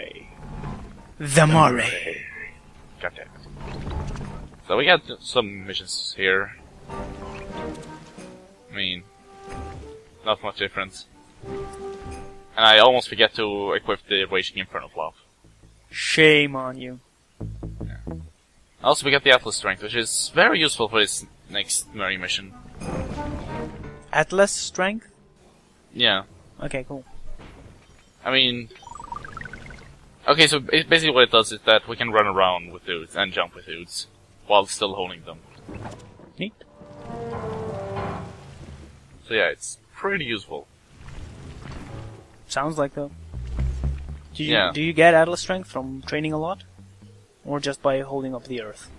moray. The moray. God damn it. So we got some missions here. I mean, not much difference. And I almost forget to equip the Raging Infernal Fluff. Shame on you. Yeah. Also, we got the Atlas Strength, which is very useful for this next Murray mission. Atlas strength? Yeah. Okay, cool. I mean... Okay, so basically what it does is that we can run around with dudes and jump with dudes while still holding them. Neat. So yeah, it's pretty useful. Sounds like though. Do you, Yeah. Do you get Atlas strength from training a lot? Or just by holding up the earth?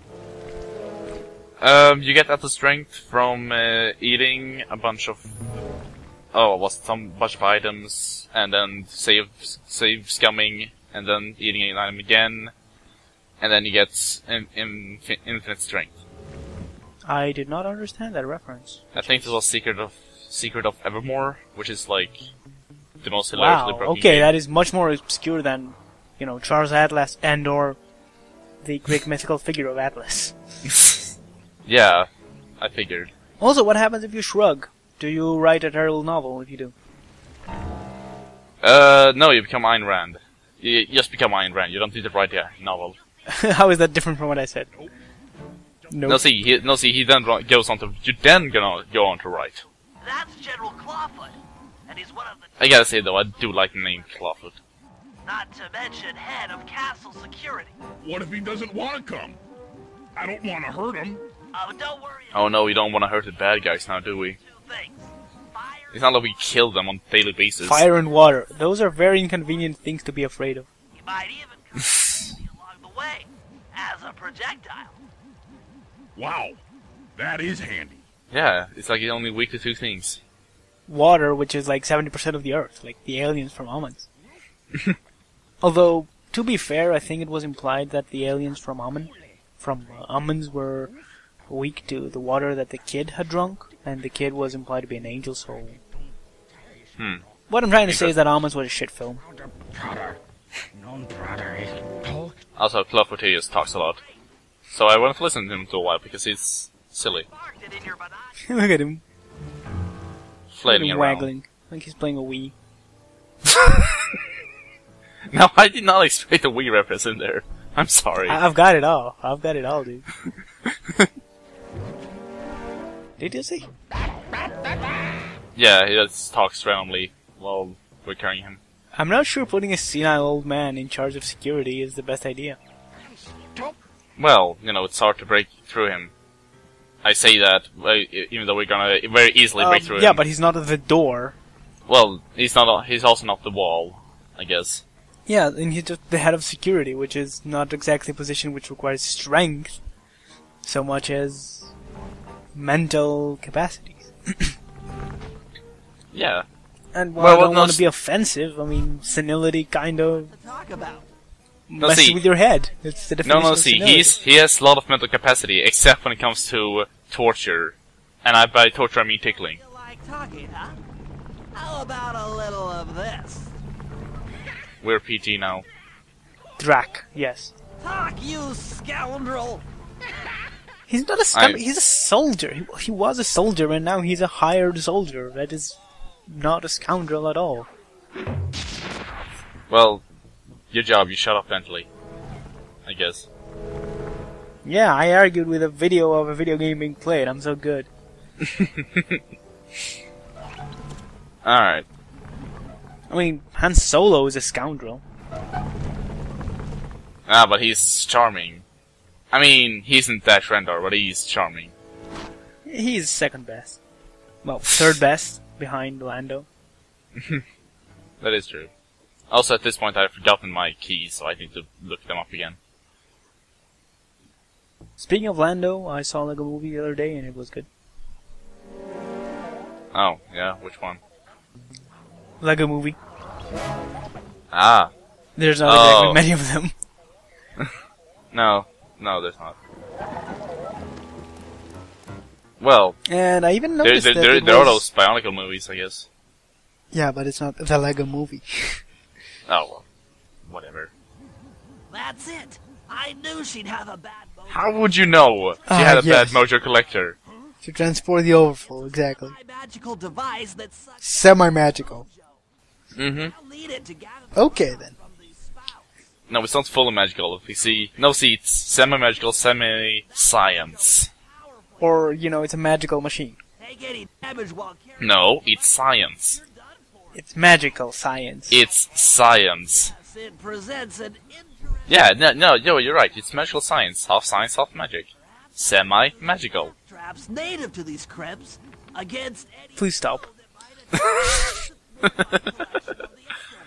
You get Atlas Strength from eating a bunch of... bunch of items, and then save scumming, and then eating an item again, and then you get infinite strength. I did not understand that reference. I think this was Secret of Evermore, which is like the most hilariously Wow, broken okay, game. that is much more obscure than, you know, Charles Atlas and or the Greek mythical figure of Atlas. Yeah, I figured. Also, what happens if you shrug? Do you write a terrible novel if you do? No, you become Ayn Rand. You just become Ayn Rand, you don't need to write a novel. How is that different from what I said? Nope. No, see, he then goes on to... You then gonna go on to write. That's General Clawfoot, and he's one of the... I gotta say though, I do like the name Clawfoot. Not to mention head of castle security. What if he doesn't want to come? I don't want to hurt him. Oh, don't worry. Oh no, we don't want to hurt the bad guys now, do we? Two things. Fire It's not like we kill them on a daily basis. Fire and water. Those are very inconvenient things to be afraid of. You might even come along the way as a projectile. Wow, that is handy. Yeah, it's like it's only weak to two things. Water, which is like 70% of the Earth, like the aliens from Ammons. Although, to be fair, I think it was implied that the aliens from Ammons were weak to the water that the kid had drunk, and the kid was implied to be an angel, so... What I'm trying to say is that Ammons was a shit film. Also, Clawfoot talks a lot. So I wanted to listen to him for a while because he's silly. Marked it in your banana. Look at him. Flailing Look at him around. waggling. Like he's playing a Wii. No, I did not expect a Wii reference in there. I'm sorry. I've got it all. I've got it all, dude. Did you see? Yeah, he just talks randomly while we're carrying him. I'm not sure putting a senile old man in charge of security is the best idea. Well, you know, it's hard to break through him. I say that, even though we're gonna very easily break through him. Yeah, but he's not at the door. Well, he's also not the wall, I guess. Yeah, and he's just the head of security, which is not exactly a position which requires strength so much as mental capacities. Yeah. And while I don't no, want to be offensive, I mean, senility kind of To talk about. messes with your head. It's the definition of senility. he has a lot of mental capacity, except when it comes to torture. And by torture I mean tickling. You like talking, huh? How about a little of this? We're PG now. Drac, yes. Talk, you scoundrel! He's not a scum. He's a soldier. He was a soldier, and now he's a hired soldier. That is not a scoundrel at all. Well, your job, you shut up mentally. I guess. Yeah, I argued with a video of a video game being played. I'm so good. Alright. I mean, Han Solo is a scoundrel. Ah, but he's charming. I mean, he isn't that Shrendar, but he's charming. He's second best. Well, third best behind Lando. That is true. Also, at this point, I've forgotten my keys, so I need to look them up again. Speaking of Lando, I saw like a movie the other day and it was good. Oh, yeah, which one? Lego movie. Ah, There's not exactly many of them. no, there's not. Well, And I even noticed that there it are was... those Bionicle movies, I guess. Yeah, but it's not the Lego movie. Oh, well, whatever. That's it. I knew she'd have a bad mojo. How would you know she had a yes. bad Mojo collector? To transport the overflow, exactly. My magical device that sucks Semi-magical. Mm-hmm. I'll need it to gather Okay, then. from these spouts. No, it's not fully magical. We see it's semi-magical, semi-science. Or, it's a magical machine. Take any damage while carrying No, it's science. you're done for. It's magical science. It's science. Yes, it presents an interesting Yeah, no, you're right. It's magical science. Half science, half magic. Semi-magical. traps native to these crypts against any Please stop. that might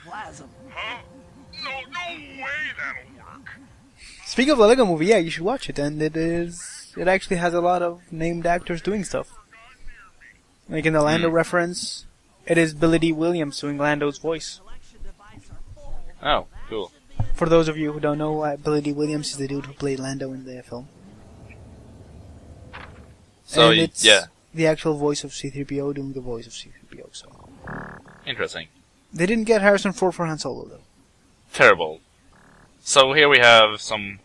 ectoplasm. Huh? No way that'll work. Speaking of the Lego Movie, yeah, you should watch it, and it actually has a lot of named actors doing stuff. Like in the Lando reference, it is Billy D. Williams doing Lando's voice. Oh, cool. For those of you who don't know, Billy D. Williams is the dude who played Lando in the film. So, and it's yeah, the actual voice of C-3PO doing the voice of C-3PO, so... interesting. They didn't get Harrison Ford for Han Solo, though. Terrible. So here we have some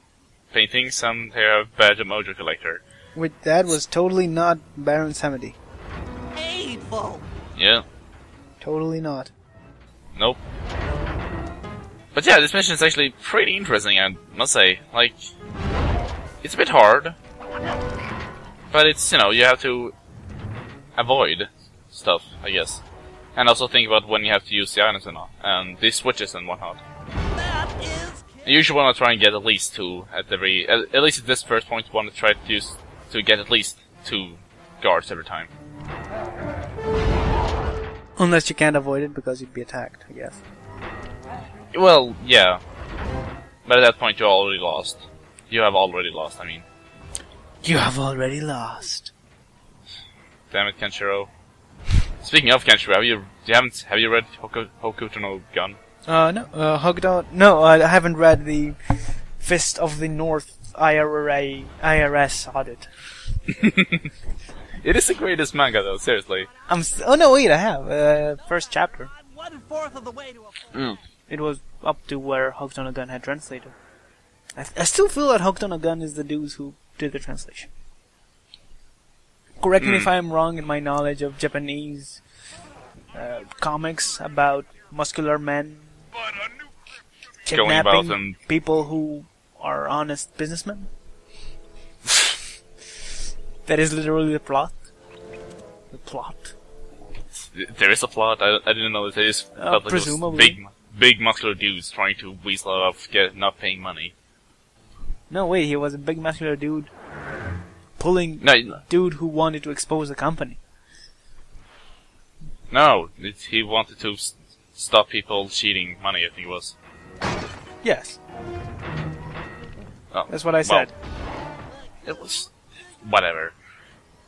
paintings, and here have Badge of Mojo Collector. That was totally not Baron Samedi. Painful. Yeah. Totally not. Nope. But yeah, this mission is actually pretty interesting, I must say. Like, it's a bit hard. But it's, you have to avoid stuff, I guess. And also think about when you have to use the items and these switches and whatnot. That is You usually want to try and get at least two at least at this first point, you want to try to get at least 2 guards every time. Unless you can't avoid it because you'd be attacked, I guess. Well, yeah. But at that point you're already lost. You have already lost, I mean. You have already lost. Damn it, Kenshiro. Speaking of Kenshiro, have you read Hokuto no Gun? No, I haven't read the Fist of the North IRS audit. It is the greatest manga though, seriously. Oh no, wait, I have. First chapter. I'm 1/4 of the way to a It was up to where Hokuto no Gun had translated. I still feel that Hokuto no Gun is the dudes who did the translation. Correct me if I'm wrong in my knowledge of Japanese comics about muscular men But a new Going about kidnapping and- people who are honest businessmen. That is literally the plot. The plot. There is a plot. I didn't know that there is. Felt like presumably. big muscular dudes trying to weasel out of not paying money. No, wait, he was a big muscular dude pulling dude who wanted to expose the company. No, he wanted to stop people cheating money, I think it was. Yes, Oh, that's what I said. It was whatever.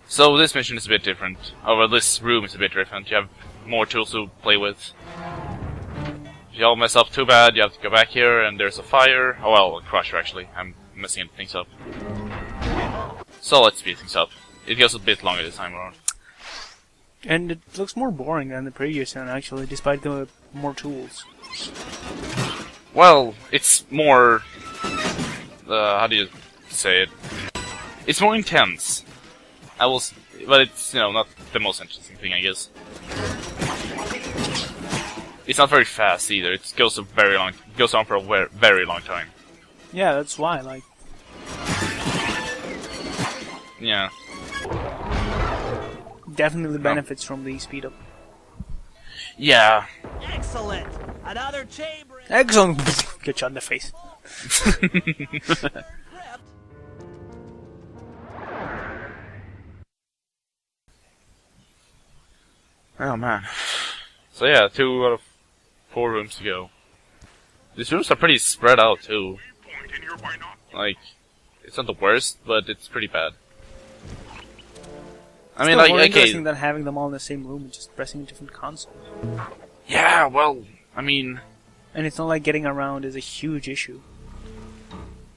So this mission is a bit different. Or this room is a bit different. You have more tools to play with. If you all mess up too bad, you have to go back here, and there's a fire. Oh well, a crusher actually. I'm messing things up. So let's speed things up. It goes a bit longer this time around. And it looks more boring than the previous one, actually, despite the more tools. Well, it's more... how do you say it? It's more intense. But it's, not the most interesting thing, I guess. It's not very fast either. It goes on for a very long time. Yeah, that's why, like... Yeah. Definitely benefits from the speed up. Yeah. excellent. Another chamber in Excellent! Get shot in the face. the crypt. Oh man. So yeah, 2 out of 4 rooms to go. These rooms are pretty spread out too. point in here by not. Like, it's not the worst, but it's pretty bad. I Still mean, like, more okay. interesting than having them all in the same room and just pressing different consoles. Yeah, well, I mean, And it's not like getting around is a huge issue.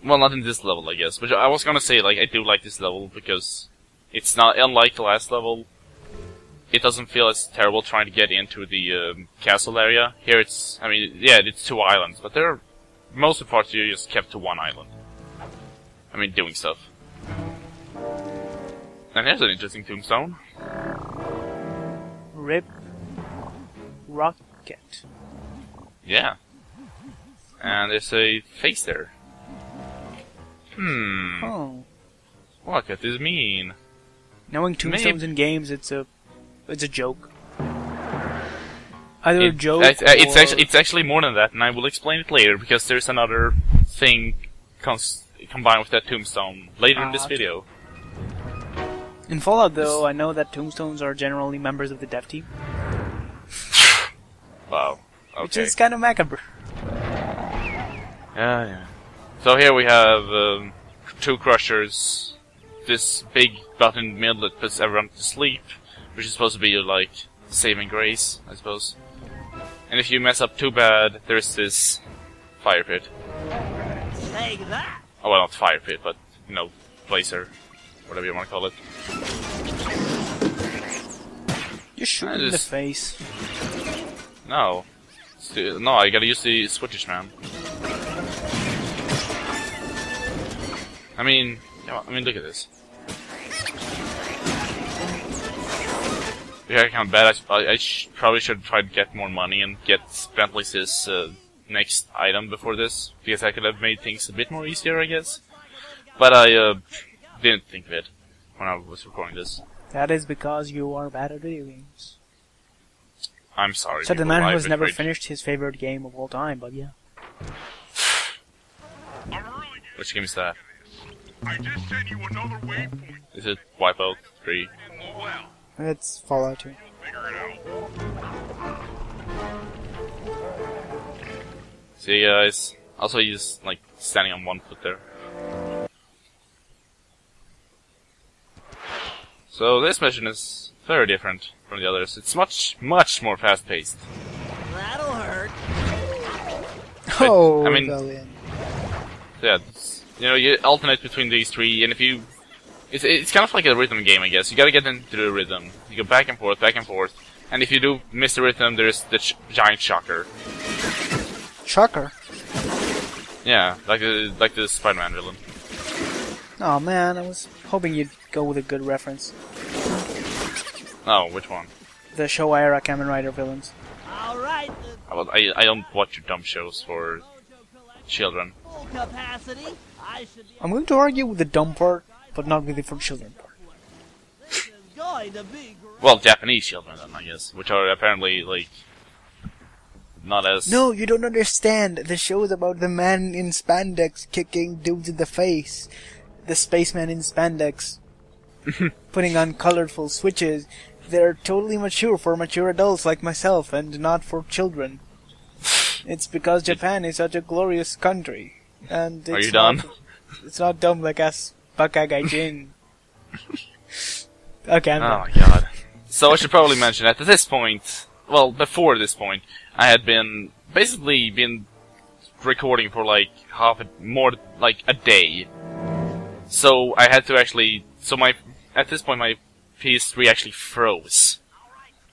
well, not in this level, I guess. But I was gonna say, like, I do like this level because it's not unlike the last level. It doesn't feel as terrible trying to get into the castle area. Here it's, I mean, yeah, it's 2 islands, but they're for most of the parts, you're just kept to one island. I mean, doing stuff. And here's an interesting tombstone. Rip. Rocket. Yeah. And there's a face there. Oh. What could this mean? Knowing tombstones in games, it's a joke. Either a joke it's actually more than that, and I will explain it later, because there's another thing combined with that tombstone later in this video. In Fallout, though, I know that tombstones are generally members of the dev team. Wow. Okay. Which is kind of macabre. Yeah. So here we have 2 crushers, this big button in the middle that puts everyone to sleep, which is supposed to be like saving grace, I suppose. And if you mess up too bad, there's this fire pit. Take that! Oh, well, not fire pit, but, you know, blazer, whatever you want to call it. You shoot him in the face. No. No, I gotta use the switches, man. I mean, look at this. Yeah, kind of bad. I probably should try to get more money and get Bentley's next item before this, because I could have made things a bit more easier, I guess. But I didn't think of it when I was recording this. That is because you are bad at video games. I'm sorry. Said the man who has never finished his favorite game of all time, but yeah. Which game is that? I just sent you another waypoint. Is it Wipeout 3? Well, It's Fallout 2. figure it out. See, guys. Also, he's like standing on one foot there. So this mission is very different from the others. It's much more fast-paced. That'll hurt. Oh, I mean- Rebellion. Yeah, you know, you alternate between these 3, and if you... It's kind of like a rhythm game, I guess. You gotta get into the rhythm. You go back and forth, and if you do miss the rhythm, there's the giant shocker. Shocker. Yeah, like the Spider-Man villain. Oh man, I was hoping you'd go with a good reference. Oh, which one? The Showa era Kamen Rider villains. Alright, I don't watch your dumb shows for children. full capacity. I should be. I'm going to argue with the dumb part, but not with the for children part. This is going to be great. Well, Japanese children then, I guess, which are apparently, like, not as... No, you don't understand. The show is about the man in spandex kicking dudes in the face. The spaceman in spandex putting on colorful switches. They're totally mature for mature adults like myself and not for children. It's because Japan is such a glorious country. And it's Are you done? It's not dumb like us Bakagaijin. Okay, I'm Oh done. my god. So I should probably mention that at this point, well, before this point, I had basically been recording for like a day. So I had to actually, at this point my PS3 actually froze.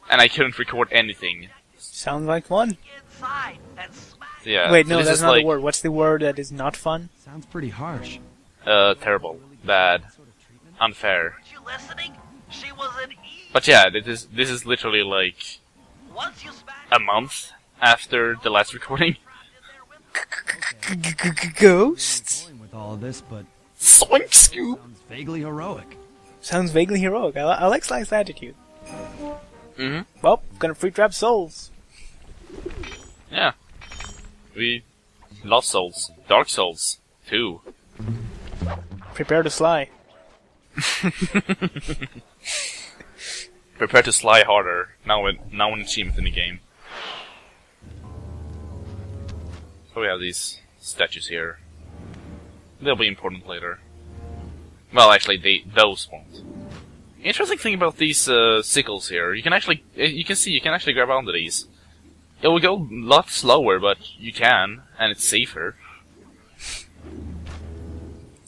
And I couldn't record anything. Sounds like fun. Inside and smack. Yeah. Wait, so no, this that's is not like, the word. What's the word that is not fun? Sounds pretty harsh. Terrible. Bad. Unfair. Weren't you listening? She was an E. But yeah, this is literally like Once you smack a month after the last recording. Ghosts? Going with all of this, but Soink scoop! sounds vaguely heroic. Sounds vaguely heroic. I like Sly's attitude. Mm-hmm. Well, gonna free trap souls. Yeah. We lost souls. Dark Souls 2. Prepare to sly. Prepare to sly harder. Now an achievement in the game. So we have these statues here. They'll be important later. Well, actually, those won't. Interesting thing about these sickles here, you can actually grab onto these. It will go a lot slower, but you can, and it's safer.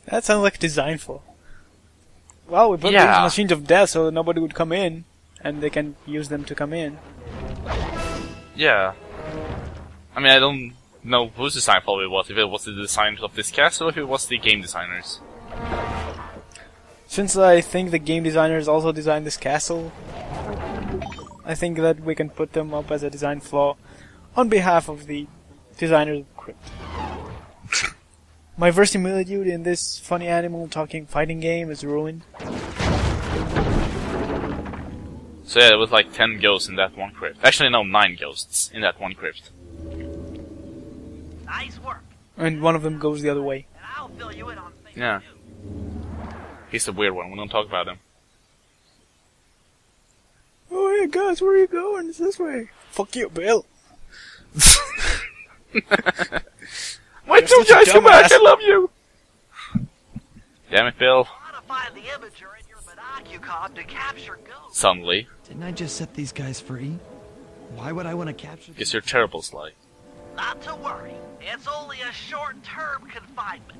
That sounds like a design flaw. Well, we put Yeah. these machines of death so nobody would come in, and they can use them to come in. Yeah. I mean, I don't know whose design probably it was. If it was the designers of this castle, or if it was the game designers. Since I think the game designers also designed this castle, I think that we can put them up as a design flaw on behalf of the designers of Crypt. My verisimilitude in this funny animal talking fighting game is ruined. So yeah, it was like 10 ghosts in that one crypt. Actually, no, 9 ghosts in that one crypt. Nice work. And one of them goes the other way. And I'll fill you in on things Yeah. to do. He's a weird one, we don't talk about him. Oh hey guys, where are you going? It's this way. Fuck you, Bill. Why You're don't such a you guys come back? dumbass. I love you! Damn it, Bill. Modify the imager in your monocucom to capture ghosts. Suddenly. Didn't I just set these guys free? Why would I want to capture them? Guess you're terrible, Sly. Not to worry, it's only a short-term confinement.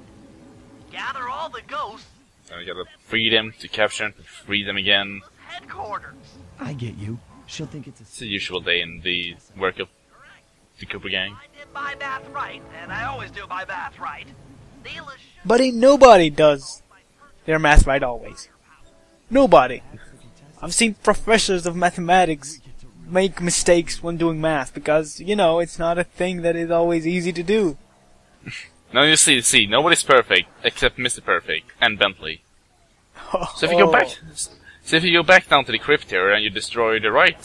Gather all the ghosts And we gotta free them to capture them, to free them again. at headquarters. I get you. She'll think it's It's a usual day in the work of the Cooper gang. I did my math right, and I always do my math right. Neela should But ain't nobody does their math right always. Nobody. I've seen professors of mathematics make mistakes when doing math because, you know, it's not a thing that is always easy to do. Now you see, nobody's perfect except Mr. Perfect and Bentley. So if you go back down to the crypt here and you destroy the right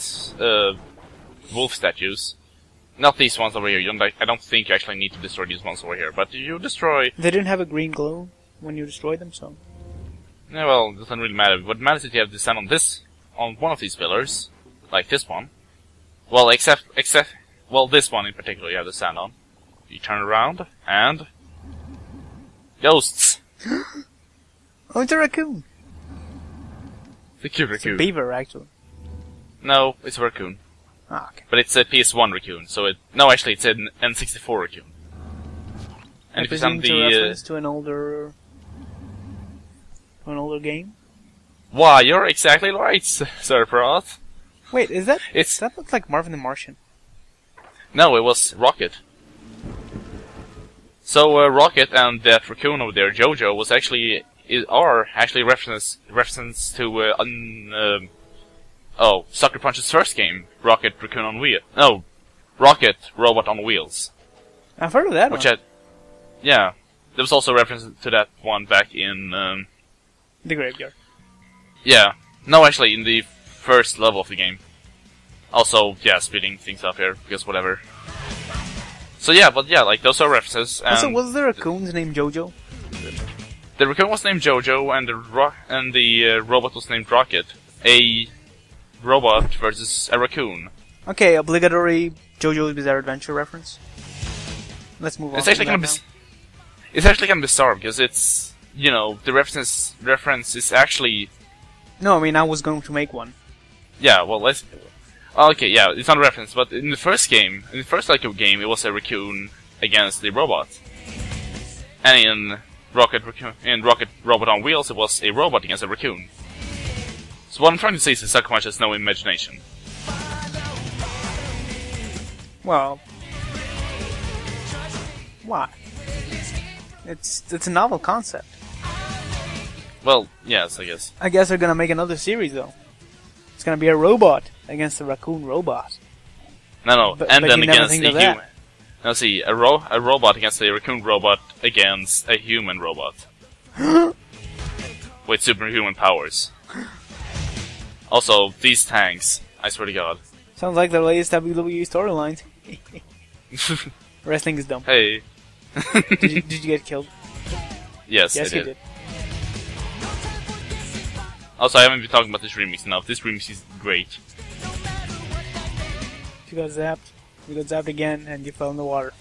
wolf statues, not these ones over here. I don't think you actually need to destroy these ones over here, but you destroy. They didn't have a green glow when you destroyed them, so... Yeah, well, it doesn't really matter. What matters is you have to stand on one of these pillars, like this one. Well, except, this one in particular you have to stand on. You turn around, and... Ghosts! Oh, it's a raccoon. The cute It's a raccoon. beaver, actually. No, it's a raccoon. Ah, okay. But it's a PS1 raccoon, so no, actually, it's an N64 raccoon. And I if you presume stand it's a the... reference to an older game? Why, you're exactly right, Sir Pratt. Wait, is that... It's... That looks like Marvin the Martian. No, it was Rocket. So, Rocket and that raccoon over there, Jojo, was actually... are actually reference to, Sucker Punch's first game, Rocket Raccoon on Wheel. No, Rocket Robot on Wheels. I've heard of that Which one. yeah. There was also a reference to that one back in, The Graveyard. yeah. No, actually, in the first level of the game. Also, yeah, speeding things up here, because whatever. So yeah, but yeah, like, those are references, and... Also, was there a raccoon's named Jojo? The raccoon was named Jojo, and the robot was named Rocket. A robot versus a raccoon. Okay, obligatory JoJo's Bizarre Adventure reference. Let's move on. It's actually from kind that of it's actually kind of bizarre because it's, you know, the reference is actually, now. No, I mean I was going to make one. yeah. Well, okay, yeah, it's not a reference, but in the first game, in the first game, it was a raccoon against the robot, and in Rocket Robot on Wheels, it was a robot against a raccoon. So what I'm trying to say is that Sucker Punch has no imagination. Well, why? It's a novel concept. Well, yes, I guess. I guess they're gonna make another series though. It's gonna be a robot against a raccoon robot. No, But- and but then you never against think a of that. human. Now see, a robot against a raccoon robot against a human robot. With superhuman powers. Also, these tanks, I swear to God. Sounds like the latest WWE storylines. Wrestling is dumb. Hey. Did you get killed? Yes, Yes, I you did. did. Also, I haven't been talking about this remix enough. This remix is great. You got zapped. You got zapped again, and you fell in the water.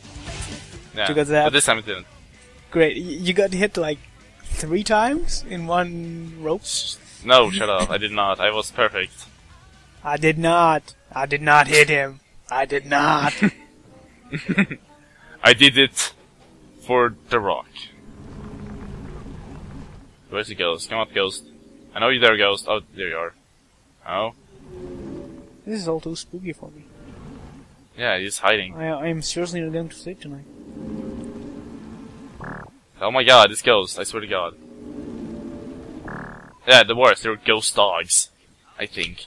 Yeah, You got zapped. but this time it didn't. Great. You got hit like 3 times in one rope. No, shut up. I did not. I was perfect. I did not. I did not hit him. I did not. I did it for The Rock. Where's the ghost? Come on, ghost. I know you're there, ghost. Oh, there you are. Oh? This is all too spooky for me. Yeah, he's hiding. I am seriously not going to sleep tonight. Oh my god, it's ghosts, I swear to god. Yeah, the worst, they were ghost dogs. I think.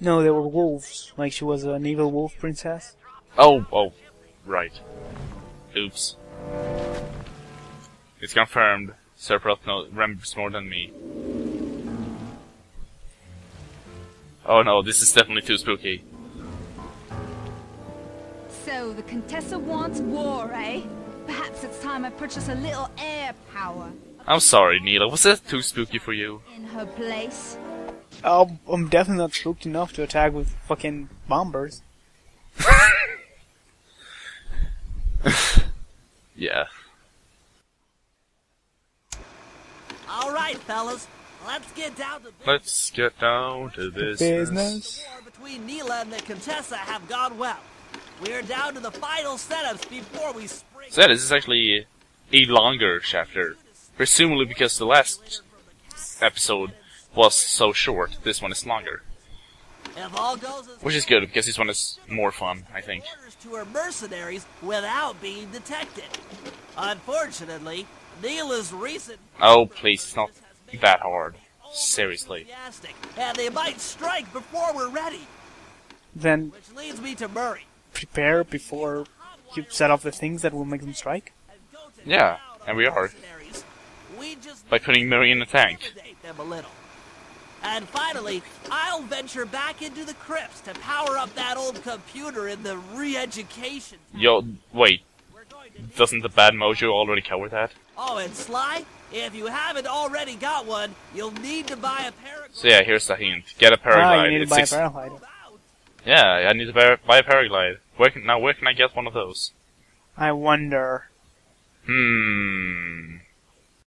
No, they were wolves. Like she was an evil wolf princess. Oh, right. Oops. It's confirmed. Serproth remembers more than me. Oh no, this is definitely too spooky. So the Contessa wants war, eh? Perhaps it's time I purchase a little air power. I'm sorry, Neela, was that too spooky for you? In her place. Oh, I'm definitely not spooked enough to attack with fucking bombers. Yeah. Alright, fellas. Let's get down to business. Let's get down to business. Business. The war between Neela and the Contessa have gone well. We're down to the final setups before we spring. So yeah, this is actually a longer chapter. Presumably because the last episode was so short, this one is longer. If all goes as Which is good, because this one is more fun, I think. orders to her mercenaries without being detected. Unfortunately, Neela's recent Oh, please, it's not that hard. Seriously. enthusiastic, and they might strike before we're ready. Then Which leads me to Murray. prepare before you set off the things that will make them strike. Go to Yeah, town on and we are. mercenaries. We just By putting Murray in a tank. intimidate them a little. And finally, I'll venture back into the crypts to power up that old computer in the re-education. Yo, wait, We're going to doesn't the bad Mojo already cover that? Oh, and Sly, if you haven't already got one, you'll need to buy a paraglide. So yeah, here's the hint. Get a paraglide. You need to It's buy a six- paraglider. Yeah, I need to buy a paraglide. Where can I get one of those? I wonder.